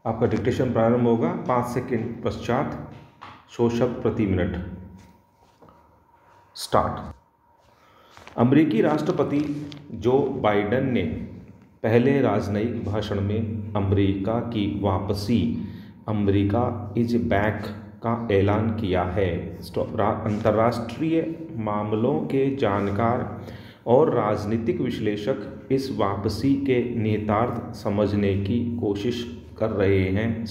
आपका डिक्टेशन प्रारंभ होगा 5 सेकंड पश्चात। 100 शब्द प्रति मिनट। स्टार्ट। अमेरिकी राष्ट्रपति जो बाइडेन ने पहले राजनयिक भाषण में अमेरिका की वापसी, अमेरिका इज बैक का ऐलान किया है। अंतर्राष्ट्रीय मामलों के जानकार और राजनीतिक विश्लेषक इस वापसी के निहितार्थ समझने की कोशिश कर रहे हैं।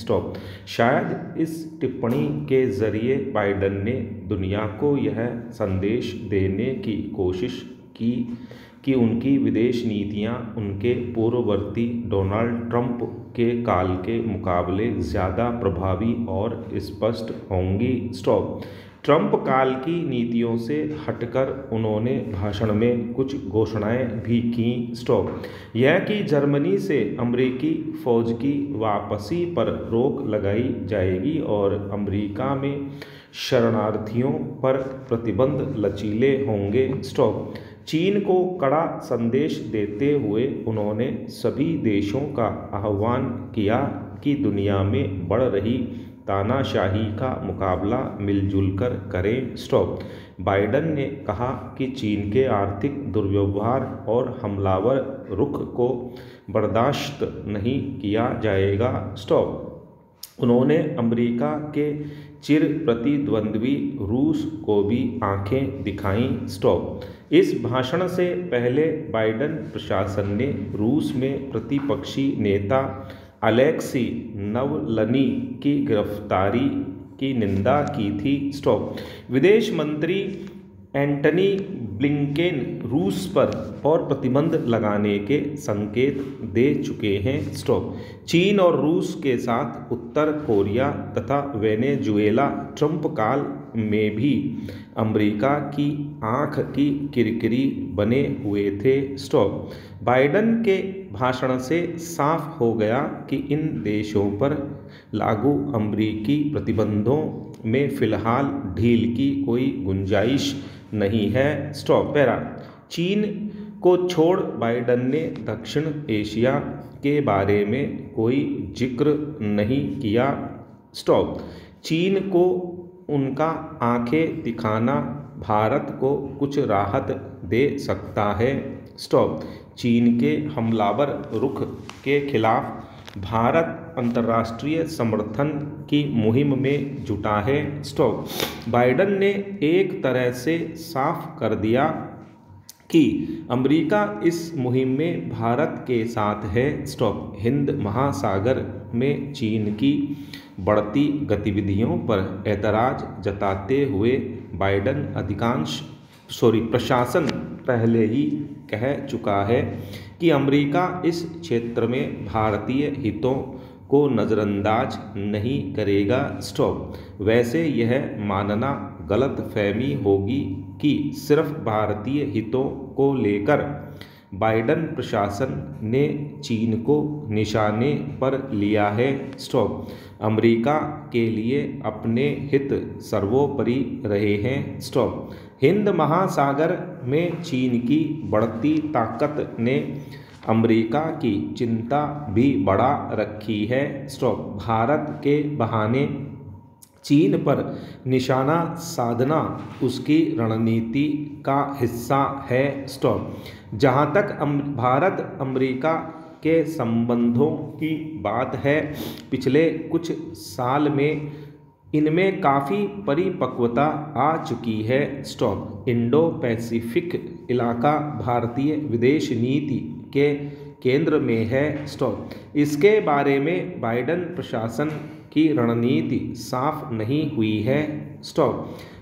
शायद इस टिप्पणी के जरिए बाइडेन ने दुनिया को यह संदेश देने की कोशिश की कि उनकी विदेश नीतियां उनके पूर्ववर्ती डोनाल्ड ट्रंप के काल के मुकाबले ज़्यादा प्रभावी और स्पष्ट होंगी। ट्रंप काल की नीतियों से हटकर उन्होंने भाषण में कुछ घोषणाएं भी की। यह कि जर्मनी से अमेरिकी फौज की वापसी पर रोक लगाई जाएगी और अमेरिका में शरणार्थियों पर प्रतिबंध लचीले होंगे। चीन को कड़ा संदेश देते हुए उन्होंने सभी देशों का आह्वान किया कि दुनिया में बढ़ रही तानाशाही का मुकाबला मिलजुल कर करें। बाइडेन ने कहा कि चीन के आर्थिक दुर्व्यवहार और हमलावर रुख को बर्दाश्त नहीं किया जाएगा। उन्होंने अमेरिका के चिर प्रतिद्वंद्वी रूस को भी आंखें दिखाईं। इस भाषण से पहले बाइडेन प्रशासन ने रूस में प्रतिपक्षी नेता अलेक्सी नवलनी की गिरफ्तारी की निंदा की थी। विदेश मंत्री एंटनी ब्लिंकेन रूस पर और प्रतिबंध लगाने के संकेत दे चुके हैं। चीन और रूस के साथ उत्तर कोरिया तथा वेनेजुएला ट्रंप काल में भी अमेरिका की आंख की किरकिरी बने हुए थे। बाइडेन के भाषण से साफ हो गया कि इन देशों पर लागू अमेरिकी प्रतिबंधों में फिलहाल ढील की कोई गुंजाइश नहीं है। चीन को छोड़ बाइडेन ने दक्षिण एशिया के बारे में कोई जिक्र नहीं किया। चीन को उनका आंखें दिखाना भारत को कुछ राहत दे सकता है। चीन के हमलावर रुख के खिलाफ भारत अंतर्राष्ट्रीय समर्थन की मुहिम में जुटा है। बाइडेन ने एक तरह से साफ कर दिया कि अमेरिका इस मुहिम में भारत के साथ है। हिंद महासागर में चीन की बढ़ती गतिविधियों पर एतराज जताते हुए बाइडेन प्रशासन पहले ही कह चुका है कि अमेरिका इस क्षेत्र में भारतीय हितों को नज़रअंदाज नहीं करेगा। वैसे यह मानना गलतफहमी होगी कि सिर्फ भारतीय हितों को लेकर बाइडेन प्रशासन ने चीन को निशाने पर लिया है। अमेरिका के लिए अपने हित सर्वोपरि रहे हैं। हिंद महासागर में चीन की बढ़ती ताकत ने अमेरिका की चिंता भी बढ़ा रखी है। भारत के बहाने चीन पर निशाना साधना उसकी रणनीति का हिस्सा है। जहाँ तक भारत अमेरिका के संबंधों की बात है, पिछले कुछ साल में इनमें काफ़ी परिपक्वता आ चुकी है। इंडो पैसिफिक इलाका भारतीय विदेश नीति के केंद्र में है। इसके बारे में बाइडेन प्रशासन की रणनीति साफ नहीं हुई है।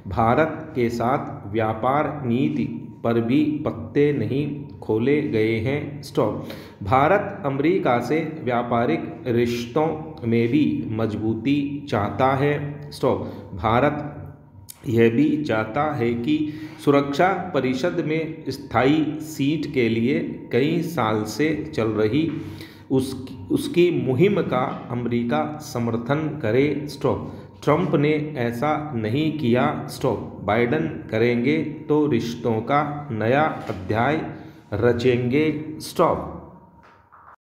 भारत के साथ व्यापार नीति पर भी पत्ते नहीं खोले गए हैं। भारत अमेरिका से व्यापारिक रिश्तों में भी मजबूती चाहता है। भारत यह भी चाहता है कि सुरक्षा परिषद में स्थायी सीट के लिए कई साल से चल रही उसकी मुहिम का अमेरिका समर्थन करे। ट्रंप ने ऐसा नहीं किया। बाइडेन करेंगे तो रिश्तों का नया अध्याय रचेंगे।